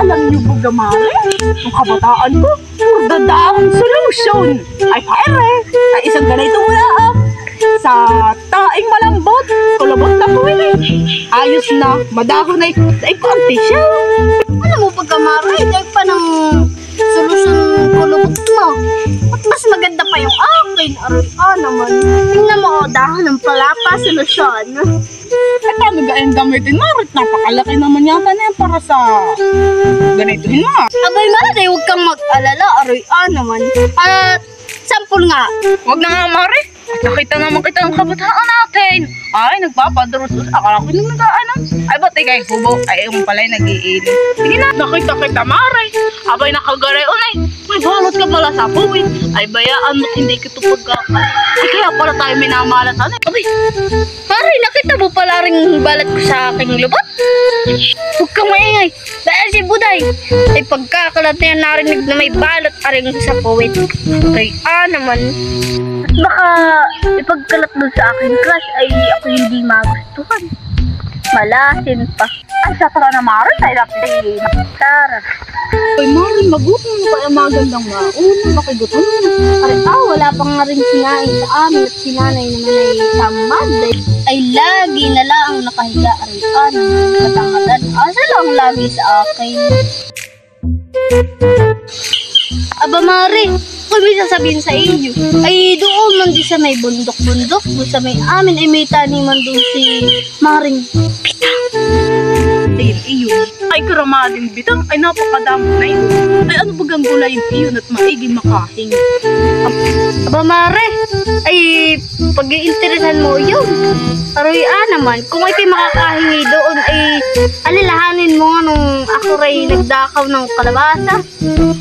Alam niyo po gamari, yung kabataan ko, dadaang solution. Ay pare, ay isang ganito wala sa taing malambot, kulabot na po ayos na, madahon na sa ipante siya. Alam mo pagkamari, dahil pa ng solusyon kulubot mo. At mas maganda pa yung akin. Aray naman. Tingnan mo, dahon ng palapa, solusyon. At paano gayon gamitin mo? Napakalaki naman yata na yan para sa ganituhin mo. Abay Mari, huwag kang mag-alala. Aray naman. At sampol nga. Huwag na nga Mari. Nakita naman kita ng kabataan natin. Ay, nagpapadurus. Akala ko nung nag-aanan. Ay, ba't ikay hubo? Ay, yung pala'y nag-iilim. Sige na, nakita kita, Mari. Abay, nakagaray unay. May balot ka pala sa puwit. Ay, bayaan mo't hindi kita pagkakas. Ay, kaya pala tayo minamalatan. Abay, Mari, nakita mo pala rin balat ko sa aking lubot? Huwag kang maingay. Dahil si Buday ay pagkakalat na yan narinig na may balot aring sa puwit. Ay, naman. At baka ipagkalat doon sa akin crush ay ako hindi magustuhan. Malasin pa. ay, satara na Mari. Ay, dati. Tara. Ay, Mari, magutom mo kaya magandang mauna. Makigutom mo. Ay, wala pang nga rin sinain sa amin at sinanay naman ay tamad. Ay, lagi na lang nakahiga arian. Katangadan. Asa lang lagi sa akin. Aba, Mari, kung may sasabihin sa iyo, ay doon man di sa may bundok-bundok, doon sa may amin, ay may taniman doon si Maring Pitang. Ayun, iyon. Ay, karamading bitang. Ay, napakadami na yun. Ay, ano bagang gulayin iyon at maigi makahing. Aba, Mare, ay pag-iinteresan mo yun. Aroy naman, kung ay kayo makakahingi doon, ay alalahanin mo nga nung ako ray nagdakaw ng kalabasa.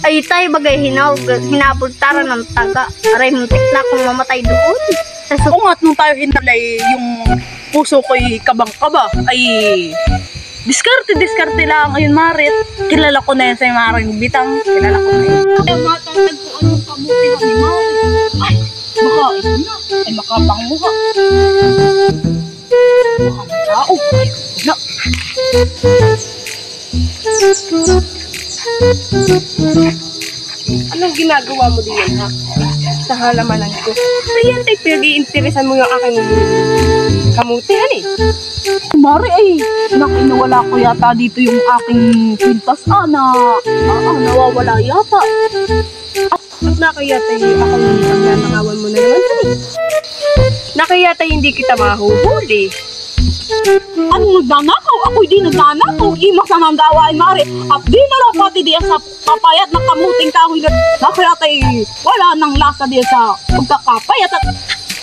Ay tayo bagay hinabultara ng taga. Aray muntik na akong mamatay doon. Oo nga, nung tayo hinalay yung puso ko'y kabang-kaba, ay diskarte lang. Ayun, Marit, kilala ko na yan sa Maring Bitang. Kilala ko na yan. Ay, matatagpuan yung kabuti ni Marit. Ay, baka ito na. Ay, makapangmuha. Baka na tao. Ay, na. Anong ginagawa mo din ha? Sa halamanan ko. So yan tayo pinag-iinteresan mo yung aking kamutihan eh. Mari, ay, nakinawala ko yata dito yung aking kwintas nawawala yata. At nakayatay akong pagnanakawan mo na naman eh. Nakayatay hindi kita mahuhuli. Ano nagnanakaw? Ako'y di nagnanakaw. Imas na ng gawain, Mari. At di na raw pati diyan sa papayat ng kamuting kahoy na nakayatay wala nang lasa diyan sa pagkakapayat at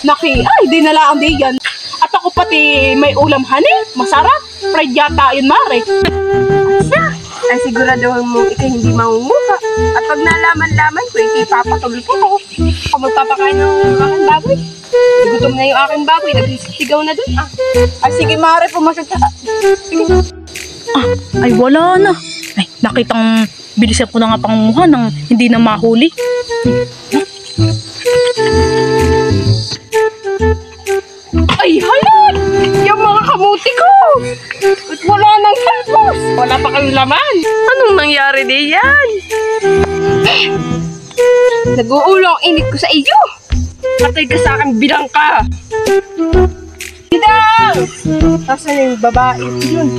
ay, di nalaan diyan. At ako pati may ulam hani, masarap. Fried yata yun, Mari. Ay siguraduhin mo ikay hindi mamumuka. At pag nalaman-laman ko, ikay papatuloy ko ako. Ako magpapakain ng aking baboy. Gutom na yung aking baboy, nagsisigaw na dun ah. Ay sige Mari, pumasok ka. Sige. Ay, wala na. Ay, nakitang bilisan ko na nga pangunguha nang hindi na mahuli. Ay, halal! Yung mga kamuti ko! At wala nang talbos! Wala pa kang laman! Anong nangyari diyan? Nag-uulong init ko sa iyo! Patay ka sa akin, bilang ka! Bidang! Nasaan yung babae iyon?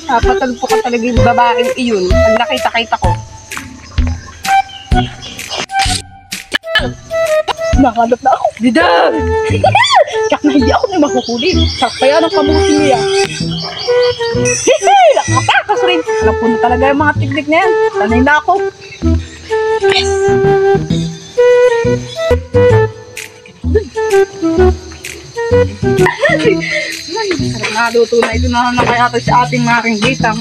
Patagpo ka talaga yung babaeng iyon. Ang nakita-kita ko. Nakalat na ako. Bidang! Kak na hindi ako na makuhuli. Kaya ng kamuti niya. Hehe! Nakatakas rin. Alam ko na talaga yung mga teknik na yan. Sanay na ako. Yes! Ay, sarap na luto na ito na nakayatay sa ating Maring Bitang.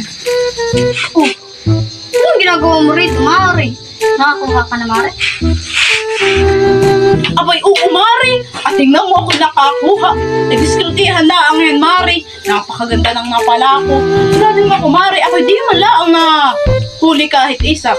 Oh, anong ginagawa mo rito, Mari? Nakakuha ka na, Mari? Abay, oo, Mari! At tingnan mo ako nakakuha. Nagdiskrutihan na ang yan, Mari. Napakaganda ng napala ko. Sinabi mo ako, Mari, ako di man lang na huli kahit isa.